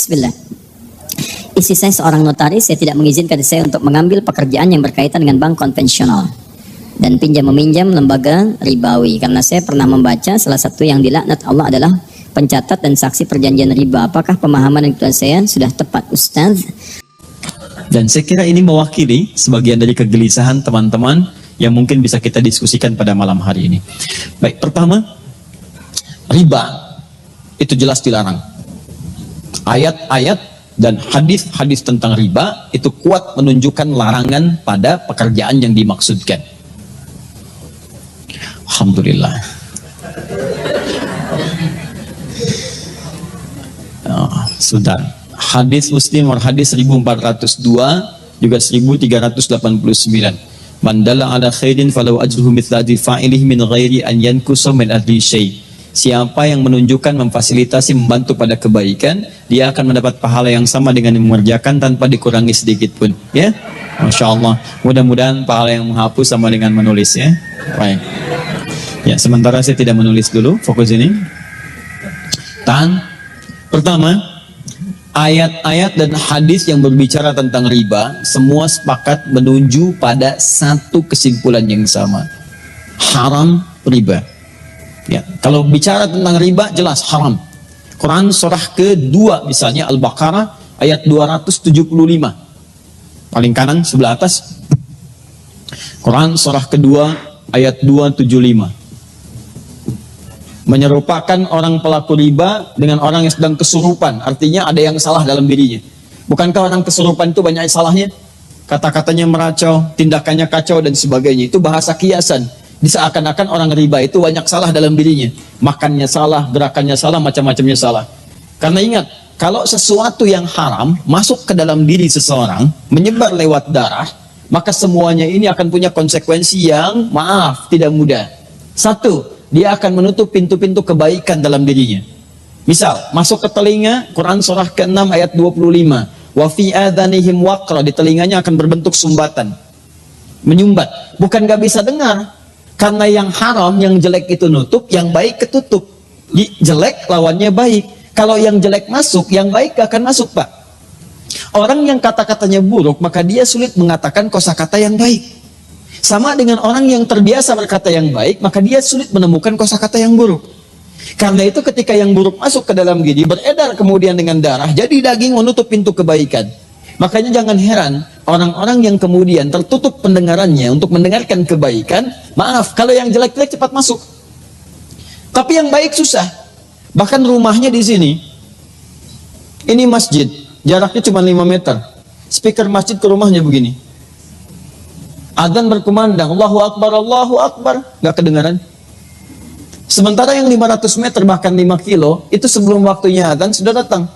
Bismillah. Isi saya seorang notaris, saya tidak mengizinkan saya untuk mengambil pekerjaan yang berkaitan dengan bank konvensional dan pinjam-meminjam lembaga ribawi, karena saya pernah membaca salah satu yang dilaknat Allah adalah pencatat dan saksi perjanjian riba. Apakah pemahaman dan ketuaan saya sudah tepat, Ustaz? Dan saya kira ini mewakili sebagian dari kegelisahan teman-teman yang mungkin bisa kita diskusikan pada malam hari ini. Baik, pertama, riba itu jelas dilarang. Ayat-ayat dan hadis-hadis tentang riba itu kuat menunjukkan larangan pada pekerjaan yang dimaksudkan. Alhamdulillah. Sudah. Hadis Muslim hadis 1402 juga 1389. Man dalla ala khairin falau ajruhu mithla fa'ilihi min ghairi an yankusa min adli syai'. Siapa yang menunjukkan, memfasilitasi, membantu pada kebaikan, dia akan mendapat pahala yang sama dengan yang mengerjakan tanpa dikurangi sedikit pun. Ya, Masya Allah. Mudah-mudahan pahala yang menghapus sama dengan menulis, ya. Baik. Ya, sementara saya tidak menulis dulu, fokus ini. Tahan. Pertama, ayat-ayat dan hadis yang berbicara tentang riba semua sepakat menuju pada satu kesimpulan yang sama. Haram riba. Ya, kalau bicara tentang riba jelas haram. Quran surah kedua misalnya Al-Baqarah ayat 275. Paling kanan sebelah atas. Quran surah kedua ayat 275. Menyerupakan orang pelaku riba dengan orang yang sedang kesurupan. Artinya ada yang salah dalam dirinya. Bukankah orang kesurupan itu banyak salahnya? Kata-katanya meracau, tindakannya kacau dan sebagainya. Itu bahasa kiasan. Seakan-akan orang riba itu banyak salah dalam dirinya. Makannya salah, gerakannya salah, macam-macamnya salah. Karena ingat, kalau sesuatu yang haram masuk ke dalam diri seseorang, menyebar lewat darah, maka semuanya ini akan punya konsekuensi yang maaf, tidak mudah. Satu, dia akan menutup pintu-pintu kebaikan dalam dirinya. Misal, masuk ke telinga, Quran surah ke-6 ayat 25. Wa fi adhanihim waqra, di telinganya akan berbentuk sumbatan. Menyumbat. Bukan gak bisa dengar. Karena yang haram, yang jelek itu nutup, yang baik ketutup. Jelek lawannya baik. Kalau yang jelek masuk, yang baik gak akan masuk, Pak. Orang yang kata-katanya buruk, maka dia sulit mengatakan kosakata yang baik. Sama dengan orang yang terbiasa berkata yang baik, maka dia sulit menemukan kosakata yang buruk. Karena itu ketika yang buruk masuk ke dalam diri, beredar kemudian dengan darah, jadi daging menutup pintu kebaikan. Makanya jangan heran, orang-orang yang kemudian tertutup pendengarannya untuk mendengarkan kebaikan, maaf, kalau yang jelek-jelek cepat masuk. Tapi yang baik susah. Bahkan rumahnya di sini, ini masjid, jaraknya cuma 5 meter. Speaker masjid ke rumahnya begini. Adzan berkumandang, Allahu Akbar, nggak kedengaran. Sementara yang 500 meter, bahkan 5 kilo, itu sebelum waktunya adzan sudah datang.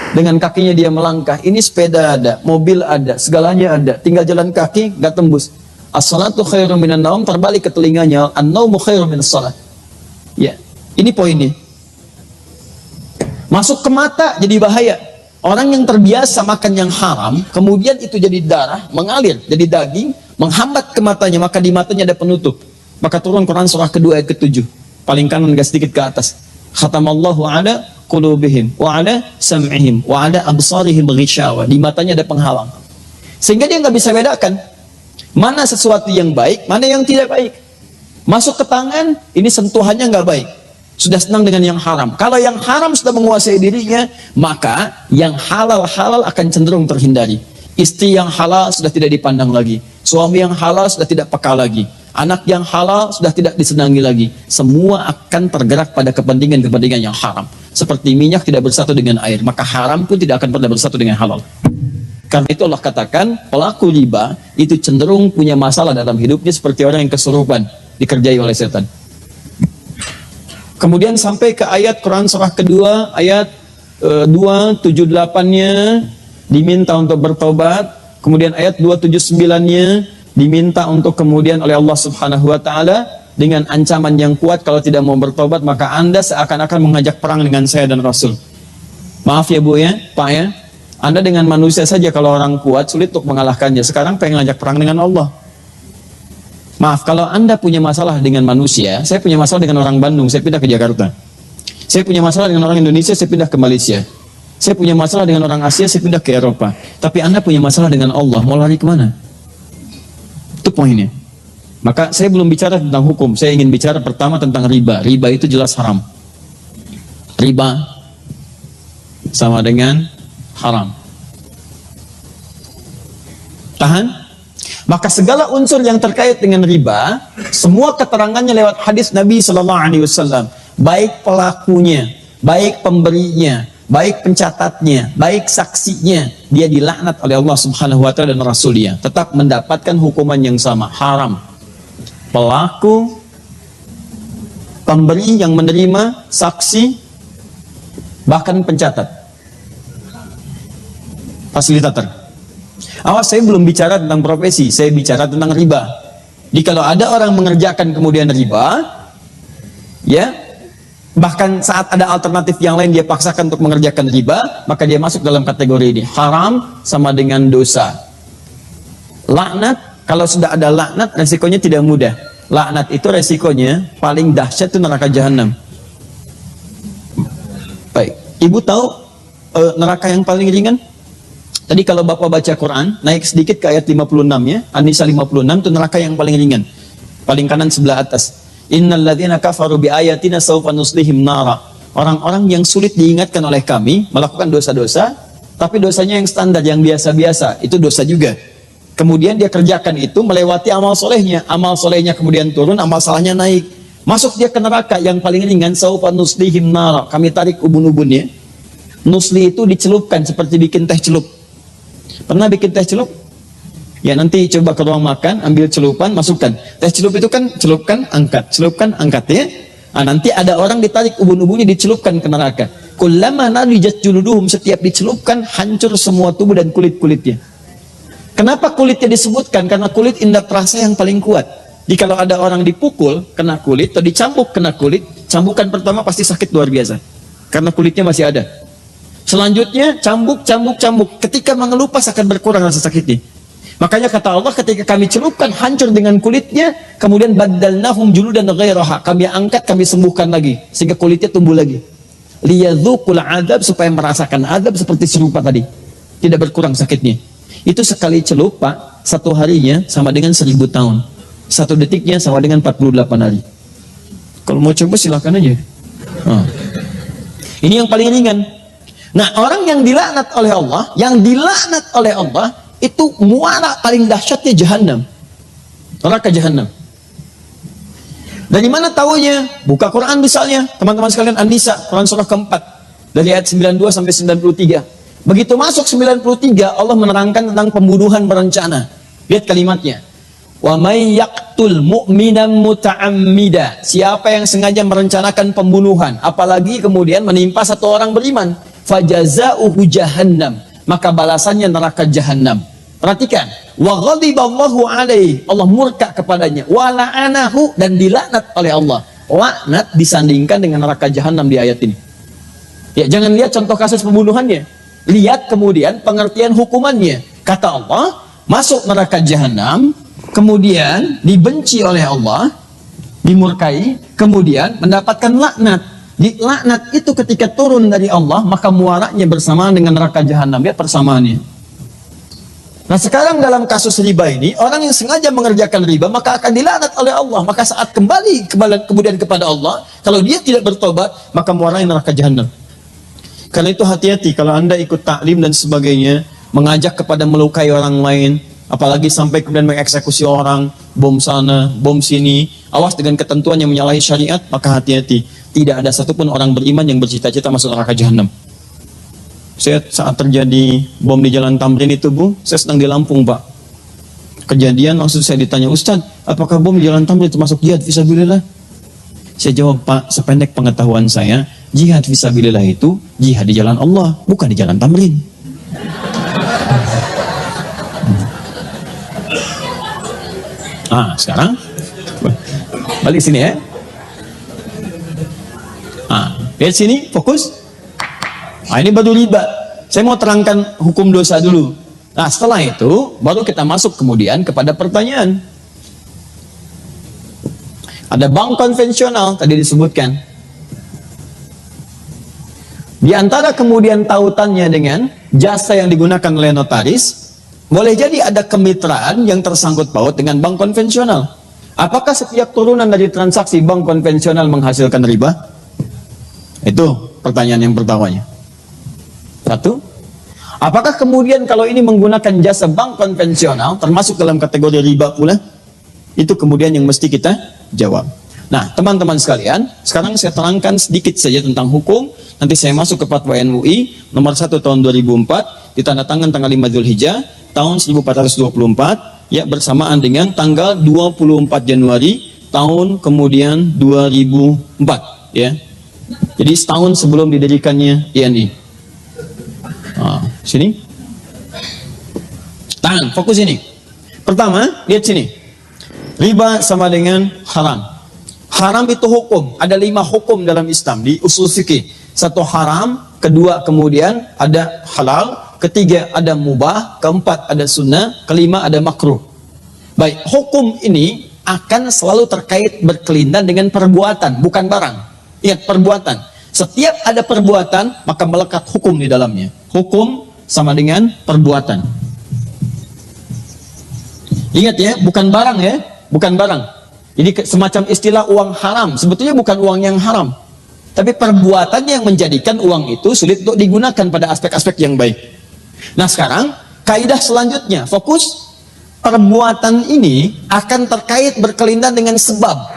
Dengan kakinya dia melangkah, ini sepeda ada, mobil ada, segalanya ada, tinggal jalan kaki, gak tembus. As-salatu khairum minan naum, terbalik ke telinganya, an-naumu khairum minas salat. Ya, ini poinnya. Masuk ke mata jadi bahaya. Orang yang terbiasa makan yang haram, kemudian itu jadi darah, mengalir, jadi daging, menghambat ke matanya, maka di matanya ada penutup. Maka turun Quran surah kedua ayat ke-7. Paling kanan agak sedikit ke atas. Khatamallahu ala qulubihim wa ala sam'ihim wa ala absarihim ghishawa. Di matanya ada penghalang. Sehingga dia nggak bisa bedakan mana sesuatu yang baik, mana yang tidak baik. Masuk ke tangan, ini sentuhannya nggak baik. Sudah senang dengan yang haram. Kalau yang haram sudah menguasai dirinya, maka yang halal-halal akan cenderung terhindari. Istri yang halal sudah tidak dipandang lagi. Suami yang halal sudah tidak peka lagi. Anak yang halal sudah tidak disenangi lagi. Semua akan tergerak pada kepentingan-kepentingan yang haram. Seperti minyak tidak bersatu dengan air, maka haram pun tidak akan pernah bersatu dengan halal. Karena itu Allah katakan, pelaku riba itu cenderung punya masalah dalam hidupnya seperti orang yang kesurupan, dikerjai oleh setan. Kemudian sampai ke ayat Quran surah kedua, ayat 278-nya diminta untuk bertobat. Kemudian ayat 279-nya diminta untuk kemudian oleh Allah Subhanahu wa taala dengan ancaman yang kuat, kalau tidak mau bertobat maka Anda seakan-akan mengajak perang dengan saya dan Rasul. Maaf ya Bu ya, Pak ya. Anda dengan manusia saja kalau orang kuat sulit untuk mengalahkannya. Sekarang pengen ngajak perang dengan Allah. Maaf, kalau Anda punya masalah dengan manusia, saya punya masalah dengan orang Bandung, saya pindah ke Jakarta. Saya punya masalah dengan orang Indonesia, saya pindah ke Malaysia. Saya punya masalah dengan orang Asia, saya pindah ke Eropa. Tapi Anda punya masalah dengan Allah, mau lari kemana? Itu poinnya. Maka saya belum bicara tentang hukum, saya ingin bicara pertama tentang riba. Riba itu jelas haram. Riba sama dengan haram. Tahan? Maka segala unsur yang terkait dengan riba, semua keterangannya lewat hadis Nabi Sallallahu Alaihi Wasallam. Baik pelakunya, baik pemberinya, baik pencatatnya, baik saksinya, dia dilaknat oleh Allah Subhanahu Wa Taala dan Rasulnya. Tetap mendapatkan hukuman yang sama, haram. Pelaku, pemberi yang menerima, saksi, bahkan pencatat, fasilitator. Awas, saya belum bicara tentang profesi, saya bicara tentang riba. Jadi kalau ada orang mengerjakan kemudian riba, ya, bahkan saat ada alternatif yang lain dia paksakan untuk mengerjakan riba, maka dia masuk dalam kategori ini. Haram sama dengan dosa. Laknat, kalau sudah ada laknat, resikonya tidak mudah. Laknat itu resikonya paling dahsyat itu neraka jahanam. Baik, ibu tahu neraka yang paling ringan? Tadi kalau bapak baca Quran, naik sedikit ke ayat 56 ya, An-Nisa 56 itu neraka yang paling ringan. Paling kanan sebelah atas. Innal ladzina kafaru bi ayatina sawfa nuslihim nara. Orang-orang yang sulit diingatkan oleh kami melakukan dosa-dosa, tapi dosanya yang standar, yang biasa-biasa, itu dosa juga. Kemudian dia kerjakan itu melewati amal solehnya kemudian turun, amal salahnya naik. Masuk dia ke neraka yang paling ringan, sawfa nuslihim nara. Kami tarik ubun-ubunnya. Nusli itu dicelupkan seperti bikin teh celup. Pernah bikin teh celup? Ya, nanti coba ke ruang makan, ambil celupan, masukkan. Teh celup itu kan celupkan, angkat ya. Nah, nanti ada orang ditarik ubun-ubunnya, dicelupkan ke neraka. Kullama nadijat juluduhum, setiap dicelupkan hancur semua tubuh dan kulit-kulitnya. Kenapa kulitnya disebutkan? Karena kulit indera perasa yang paling kuat. Jadi kalau ada orang dipukul kena kulit atau dicambuk kena kulit, cambukan pertama pasti sakit luar biasa. Karena kulitnya masih ada. Selanjutnya cambuk. Ketika mengelupas akan berkurang rasa sakitnya. Makanya kata Allah, ketika kami celupkan hancur dengan kulitnya, kemudian baddalnahum juludan ghairaha, kami angkat, kami sembuhkan lagi sehingga kulitnya tumbuh lagi. Liyadzuqul adzab, supaya merasakan azab seperti serupa tadi. Tidak berkurang sakitnya. Itu sekali celup, Pak, satu harinya sama dengan 1000 tahun. Satu detiknya sama dengan 48 hari. Kalau mau coba silakan aja. Ini yang paling ringan. Nah, orang yang dilaknat oleh Allah, itu muara paling dahsyatnya jahanam. Neraka jahanam. Dari mana tahunya? Buka Quran misalnya, teman-teman sekalian, An-Nisa, Quran surah keempat, dari ayat 92 sampai 93. Begitu masuk 93, Allah menerangkan tentang pembunuhan berencana. Lihat kalimatnya. Wa may yaqtul mu'minan muta'ammida. Siapa yang sengaja merencanakan pembunuhan, apalagi kemudian menimpa satu orang beriman, fajaza'uhu jahannam, maka balasannya neraka jahanam. Perhatikan, wa ghadiballahu alaihi, Allah murka kepadanya, wa la'anahu, dan dilaknat oleh Allah. Laknat disandingkan dengan neraka jahanam di ayat ini. Ya, jangan lihat contoh kasus pembunuhannya, lihat kemudian pengertian hukumannya. Kata Allah, masuk neraka jahanam, kemudian dibenci oleh Allah, dimurkai, kemudian mendapatkan laknat. Di laknat itu ketika turun dari Allah, maka muaranya bersamaan dengan neraka jahanam. Lihat persamaannya. Nah, sekarang dalam kasus riba ini, orang yang sengaja mengerjakan riba maka akan dilaknat oleh Allah. Maka saat kembali kemudian kepada Allah, kalau dia tidak bertobat, maka muaranya neraka jahanam. Karena itu hati-hati kalau Anda ikut taklim dan sebagainya, mengajak kepada melukai orang lain, apalagi sampai kemudian mengeksekusi orang, bom sana, bom sini, awas dengan ketentuan yang menyalahi syariat, maka hati-hati. Tidak ada satupun orang beriman yang bercita-cita masuk neraka jahanam. Saya saat terjadi bom di Jalan Tamrin itu, Bu, saya sedang di Lampung, Pak. Kejadian, langsung saya ditanya, Ustaz, apakah bom di Jalan Tamrin itu masuk jihad fisabilillah? Saya jawab, Pak, sependek pengetahuan saya, jihad fisabilillah itu jihad di jalan Allah, bukan di Jalan Tamrin. Sekarang balik sini ya. Lihat sini, fokus. Ini baru riba. Saya mau terangkan hukum dosa dulu. Nah, setelah itu baru kita masuk kemudian kepada pertanyaan. Ada bank konvensional tadi disebutkan. Di antara kemudian tautannya dengan jasa yang digunakan oleh notaris, boleh jadi ada kemitraan yang tersangkut paut dengan bank konvensional. Apakah setiap turunan dari transaksi bank konvensional menghasilkan riba? Itu pertanyaan yang pertamanya. Satu, apakah kemudian kalau ini menggunakan jasa bank konvensional termasuk dalam kategori riba pula? Itu kemudian yang mesti kita jawab. Nah, teman-teman sekalian, sekarang saya terangkan sedikit saja tentang hukum. Nanti saya masuk ke Fatwa MUI nomor 1 tahun 2004, ditandatangan tanggal 5 Zulhijjah tahun 1424, ya, bersamaan dengan tanggal 24 Januari tahun kemudian 2004, ya. Jadi setahun sebelum didirikannya INI. Nah, sini. Tahan, fokus ini. Pertama, lihat sini. Riba sama dengan haram. Haram itu hukum. Ada 5 hukum dalam Islam di usul fikih. 1 haram, kedua kemudian ada halal, ketiga ada mubah, keempat ada sunnah, kelima ada makruh. Baik, hukum ini akan selalu terkait berkelindan dengan perbuatan, bukan barang. Ingat, perbuatan. Setiap ada perbuatan, maka melekat hukum di dalamnya. Hukum sama dengan perbuatan. Ingat ya, bukan barang ya, bukan barang. Jadi semacam istilah uang haram, sebetulnya bukan uang yang haram. Tapi perbuatan yang menjadikan uang itu sulit untuk digunakan pada aspek-aspek yang baik. Nah sekarang, kaidah selanjutnya, fokus. Perbuatan ini akan terkait berkelindan dengan sebab.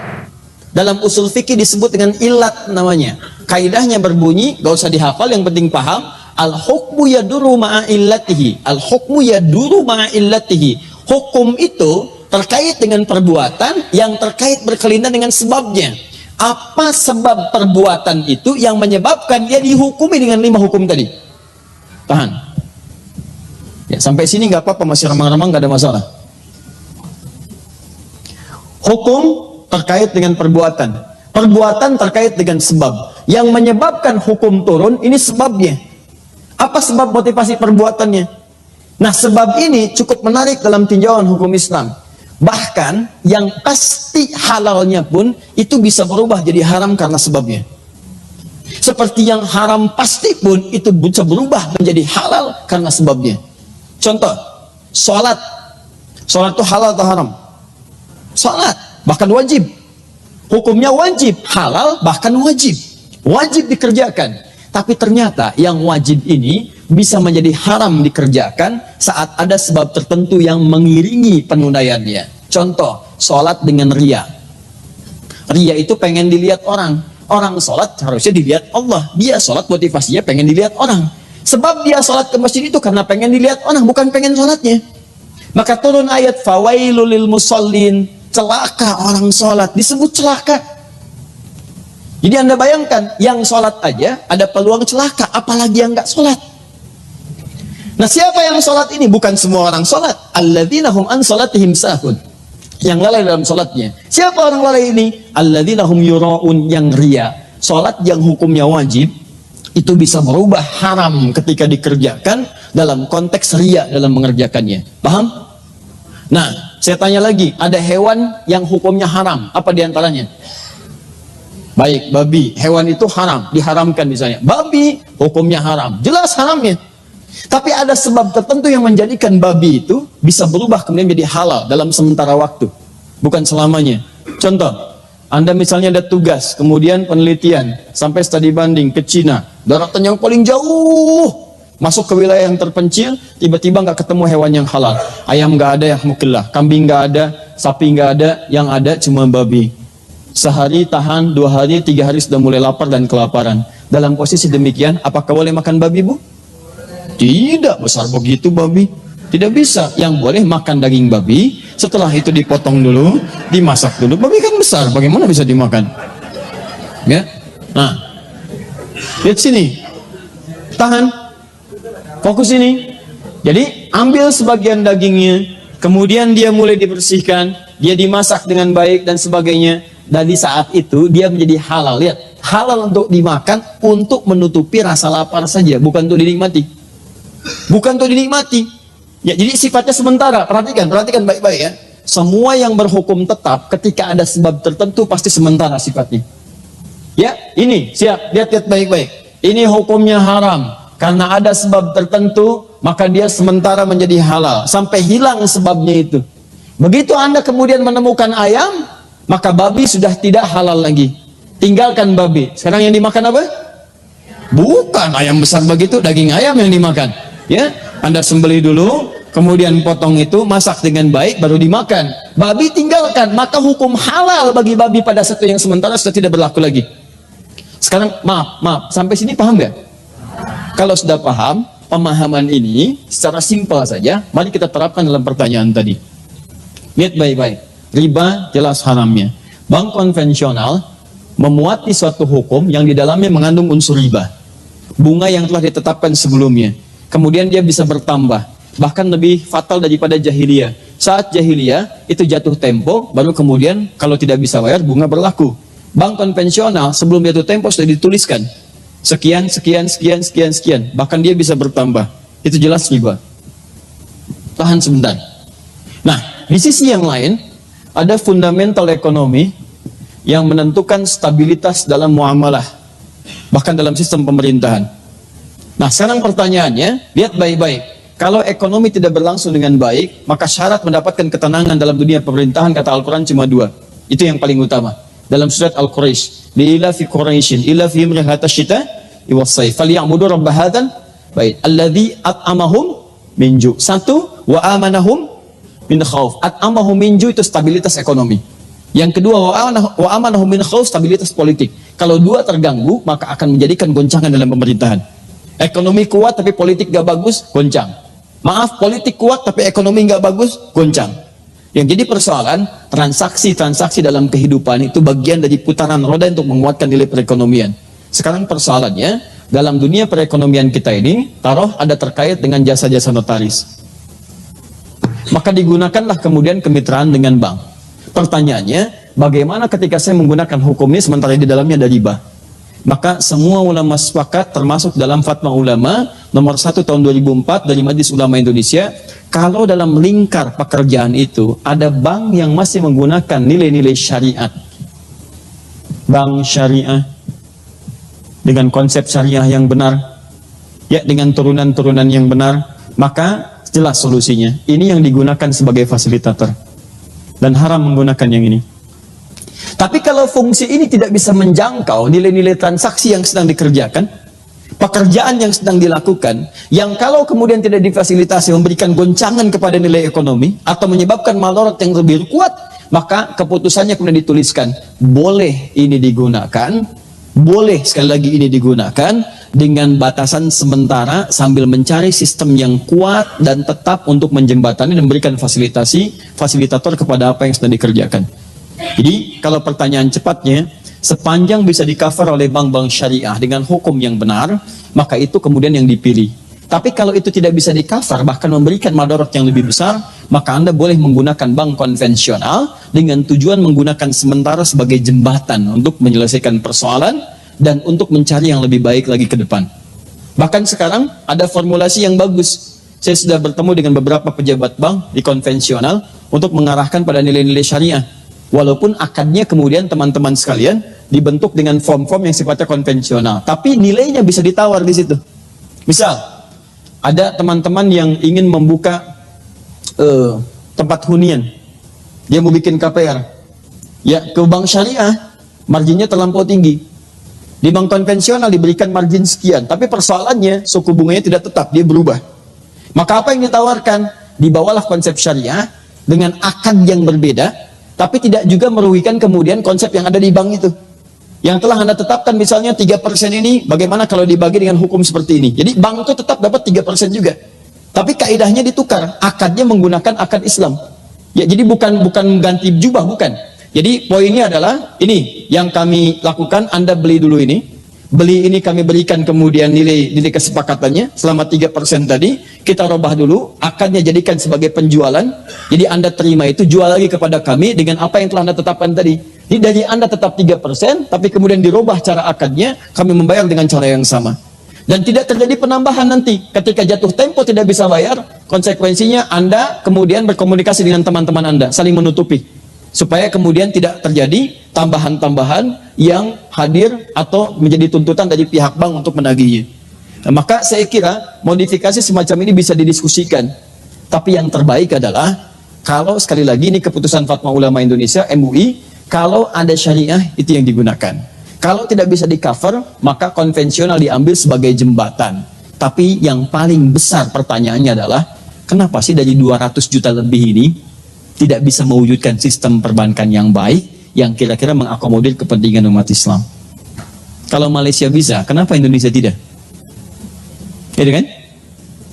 Dalam usul fikih disebut dengan ilat namanya. Kaidahnya berbunyi, gak usah dihafal, yang penting paham. Al-hukmu yaduru ma'a illatihi. Al-hukmu yaduru ma'a illatihi. Hukum itu terkait dengan perbuatan yang terkait berkelindan dengan sebabnya. Apa sebab perbuatan itu yang menyebabkan dia dihukumi dengan 5 hukum tadi? Tahan. Ya, sampai sini nggak apa-apa, masih remang-remang, nggak ada masalah. Hukum terkait dengan perbuatan. Perbuatan terkait dengan sebab. Yang menyebabkan hukum turun, ini sebabnya. Apa sebab motivasi perbuatannya? Nah, sebab ini cukup menarik dalam tinjauan hukum Islam. Bahkan yang pasti halalnya pun itu bisa berubah jadi haram karena sebabnya. Seperti yang haram pasti pun itu bisa berubah menjadi halal karena sebabnya. Contoh, sholat. Sholat itu halal atau haram? Sholat, bahkan wajib. Hukumnya wajib, halal bahkan wajib. Wajib dikerjakan. Tapi ternyata yang wajib ini bisa menjadi haram dikerjakan saat ada sebab tertentu yang mengiringi penunaiannya. Contoh, sholat dengan ria. Ria itu pengen dilihat orang. Orang sholat harusnya dilihat Allah. Dia sholat motivasinya pengen dilihat orang. Sebab dia sholat ke masjid itu karena pengen dilihat orang, bukan pengen sholatnya. Maka turun ayat fawailul lil musallin, celaka orang sholat, disebut celaka. Jadi Anda bayangkan, yang sholat aja ada peluang celaka, apalagi yang nggak sholat. Nah, siapa yang sholat ini? Bukan semua orang sholat. Alladzina hum an sholatihim sahun. Yang lalai dalam sholatnya. Siapa orang lalai ini? Alladzina hum yura'un, yang ria. Sholat yang hukumnya wajib, itu bisa berubah haram ketika dikerjakan dalam konteks ria dalam mengerjakannya. Paham? Nah, saya tanya lagi, ada hewan yang hukumnya haram. Apa diantaranya? Baik, babi. Hewan itu haram, diharamkan misalnya. Babi, hukumnya haram. Jelas haramnya. Tapi ada sebab tertentu yang menjadikan babi itu bisa berubah kemudian menjadi halal dalam sementara waktu. Bukan selamanya. Contoh, Anda misalnya ada tugas, kemudian penelitian, sampai studi banding ke Cina, daratan yang paling jauh, masuk ke wilayah yang terpencil, tiba-tiba nggak ketemu hewan yang halal. Ayam nggak ada, yang mukillah. Kambing nggak ada, sapi nggak ada, yang ada cuma babi. Sehari tahan, 2 hari, 3 hari sudah mulai lapar dan kelaparan. Dalam posisi demikian, apakah boleh makan babi, Bu? Tidak, besar begitu babi. Tidak bisa. Yang boleh makan daging babi, setelah itu dipotong dulu, dimasak dulu. Babi kan besar, bagaimana bisa dimakan? Ya. Nah, lihat sini. Tahan. Fokus ini. Jadi, ambil sebagian dagingnya, kemudian dia mulai dibersihkan, dia dimasak dengan baik dan sebagainya. Dari saat itu dia menjadi halal. Lihat, halal untuk dimakan untuk menutupi rasa lapar saja, bukan untuk dinikmati. Bukan untuk dinikmati. Ya, jadi sifatnya sementara. Perhatikan baik-baik ya. Semua yang berhukum tetap ketika ada sebab tertentu pasti sementara sifatnya. Ya, ini siap. Lihat baik-baik. ini hukumnya haram karena ada sebab tertentu, maka dia sementara menjadi halal sampai hilang sebabnya itu. Begitu Anda kemudian menemukan ayam, maka babi sudah tidak halal lagi. Tinggalkan babi. Sekarang yang dimakan apa? Bukan ayam besar begitu, daging ayam yang dimakan. Ya, Anda sembelih dulu, kemudian potong itu, masak dengan baik, baru dimakan. Babi tinggalkan, maka hukum halal bagi babi pada satu yang sementara sudah tidak berlaku lagi. Sekarang maaf, sampai sini paham nggak? Kalau sudah paham, pemahaman ini secara simpel saja, mari kita terapkan dalam pertanyaan tadi. Lihat baik-baik, riba jelas haramnya. Bank konvensional memuati suatu hukum yang di dalamnya mengandung unsur riba. Bunga yang telah ditetapkan sebelumnya. Kemudian dia bisa bertambah. Bahkan lebih fatal daripada jahiliyah. Saat jahiliyah itu jatuh tempo, baru kemudian kalau tidak bisa bayar bunga berlaku. Bank konvensional sebelum jatuh tempo sudah dituliskan. Sekian. Bahkan dia bisa bertambah. Itu jelas riba. Tahan sebentar. Nah, di sisi yang lain, ada fundamental ekonomi yang menentukan stabilitas dalam muamalah, bahkan dalam sistem pemerintahan. Nah, sekarang pertanyaannya, lihat baik-baik. Kalau ekonomi tidak berlangsung dengan baik, maka syarat mendapatkan ketenangan dalam dunia pemerintahan, kata Al-Quran, cuma dua. Itu yang paling utama. Dalam surat Al-Quraish, li'ila fi Quraishin, ila fi imrihata syita, iwasai, faliya'budu rabba hadal, baik, alladhi at'amahum minju. Satu, wa amanahum min khawf. At'amahum minju itu stabilitas ekonomi. Yang kedua, wa amanahum min khawf, stabilitas politik. Kalau dua terganggu, maka akan menjadikan goncangan dalam pemerintahan. Ekonomi kuat tapi politik gak bagus, goncang. Maaf, politik kuat tapi ekonomi gak bagus, goncang. Yang jadi persoalan, transaksi-transaksi dalam kehidupan itu bagian dari putaran roda untuk menguatkan nilai perekonomian. Sekarang persoalannya, dalam dunia perekonomian kita ini, taruh ada terkait dengan jasa-jasa notaris. Maka digunakanlah kemudian kemitraan dengan bank. Pertanyaannya, bagaimana ketika saya menggunakan hukum ini sementara di dalamnya ada riba? Maka semua ulama sepakat, termasuk dalam fatwa ulama nomor 1 tahun 2004 dari Majelis Ulama Indonesia, kalau dalam lingkar pekerjaan itu ada bank yang masih menggunakan nilai-nilai syariat, bank syariah dengan konsep syariah yang benar, ya, dengan turunan-turunan yang benar, maka jelas solusinya. Ini yang digunakan sebagai fasilitator. Dan haram menggunakan yang ini. Tapi kalau fungsi ini tidak bisa menjangkau nilai-nilai transaksi yang sedang dikerjakan, pekerjaan yang sedang dilakukan, yang kalau kemudian tidak difasilitasi memberikan goncangan kepada nilai ekonomi atau menyebabkan madarat yang lebih kuat, maka keputusannya kemudian dituliskan, boleh ini digunakan, boleh sekali lagi ini digunakan dengan batasan sementara sambil mencari sistem yang kuat dan tetap untuk menjembatani dan memberikan fasilitator kepada apa yang sedang dikerjakan. Jadi kalau pertanyaan cepatnya, sepanjang bisa di cover oleh bank-bank syariah dengan hukum yang benar, maka itu kemudian yang dipilih. Tapi kalau itu tidak bisa di cover, bahkan memberikan madarat yang lebih besar, maka Anda boleh menggunakan bank konvensional dengan tujuan menggunakan sementara sebagai jembatan untuk menyelesaikan persoalan dan untuk mencari yang lebih baik lagi ke depan. Bahkan sekarang ada formulasi yang bagus. Saya sudah bertemu dengan beberapa pejabat bank di konvensional untuk mengarahkan pada nilai-nilai syariah. Walaupun akadnya kemudian teman-teman sekalian dibentuk dengan form-form yang sifatnya konvensional, tapi nilainya bisa ditawar di situ. Misal, ada teman-teman yang ingin membuka tempat hunian, dia mau bikin KPR, ya ke bank syariah, marginnya terlampau tinggi. Di bank konvensional diberikan margin sekian, tapi persoalannya suku bunganya tidak tetap, dia berubah. Maka apa yang ditawarkan? Dibawalah konsep syariah dengan akad yang berbeda, tapi tidak juga merugikan kemudian konsep yang ada di bank itu. Yang telah Anda tetapkan misalnya 3% ini, bagaimana kalau dibagi dengan hukum seperti ini? Jadi bank itu tetap dapat 3% juga. Tapi kaidahnya ditukar, akadnya menggunakan akad Islam. Ya, jadi bukan ganti jubah, bukan. Jadi poinnya adalah ini yang kami lakukan, Anda beli dulu ini, beli ini kami berikan kemudian nilai kesepakatannya selama 3% tadi, kita robah dulu, akadnya jadikan sebagai penjualan, jadi Anda terima itu, jual lagi kepada kami dengan apa yang telah Anda tetapkan tadi. Jadi dari Anda tetap 3%, tapi kemudian dirubah cara akadnya, kami membayar dengan cara yang sama. Dan tidak terjadi penambahan nanti, ketika jatuh tempo tidak bisa bayar, konsekuensinya Anda kemudian berkomunikasi dengan teman-teman Anda, saling menutupi. supaya kemudian tidak terjadi tambahan-tambahan yang hadir atau menjadi tuntutan dari pihak bank untuk menagihnya. Nah, maka saya kira modifikasi semacam ini bisa didiskusikan, tapi yang terbaik adalah kalau sekali lagi ini keputusan Fatwa Ulama Indonesia MUI, kalau ada syariah itu yang digunakan. Kalau tidak bisa di cover, maka konvensional diambil sebagai jembatan. Tapi yang paling besar pertanyaannya adalah kenapa sih dari 200 juta lebih ini tidak bisa mewujudkan sistem perbankan yang baik yang kira-kira mengakomodir kepentingan umat Islam? Kalau Malaysia bisa, kenapa Indonesia tidak? Ya kan?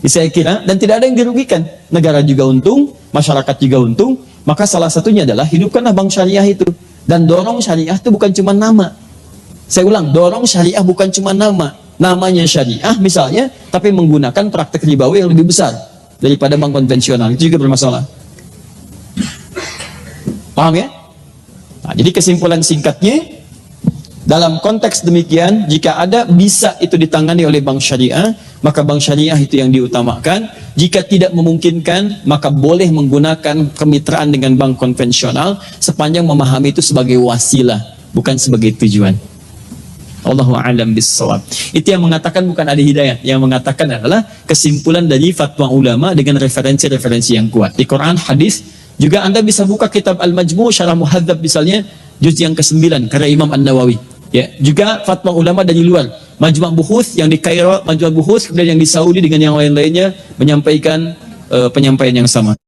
Saya kira, dan tidak ada yang dirugikan. Negara juga untung, masyarakat juga untung. Maka salah satunya adalah hidupkanlah bank syariah itu. Dan dorong syariah itu bukan cuma nama. Saya ulang, dorong syariah bukan cuma nama. Namanya syariah misalnya, tapi menggunakan praktek ribawi yang lebih besar daripada bank konvensional. Itu juga bermasalah. Paham ya? Nah, jadi kesimpulan singkatnya, dalam konteks demikian, jika ada bisa itu ditangani oleh bank syariah, maka bank syariah itu yang diutamakan. Jika tidak memungkinkan, maka boleh menggunakan kemitraan dengan bank konvensional sepanjang memahami itu sebagai wasilah, bukan sebagai tujuan. Allahu a'lam bissawab. Itu yang mengatakan bukan ada hidayah, yang mengatakan adalah kesimpulan dari fatwa ulama dengan referensi-referensi yang kuat. Di Quran, hadis, juga Anda bisa buka kitab Al-Majmu' Syarah Muhadzab misalnya, juz yang ke-9 karya Imam An-Nawawi. Ya, juga fatwa ulama dari luar, Majmu' Buhuth yang di Kairo, Majmu' Buhuth kemudian yang di Saudi dengan yang lain-lainnya menyampaikan penyampaian yang sama.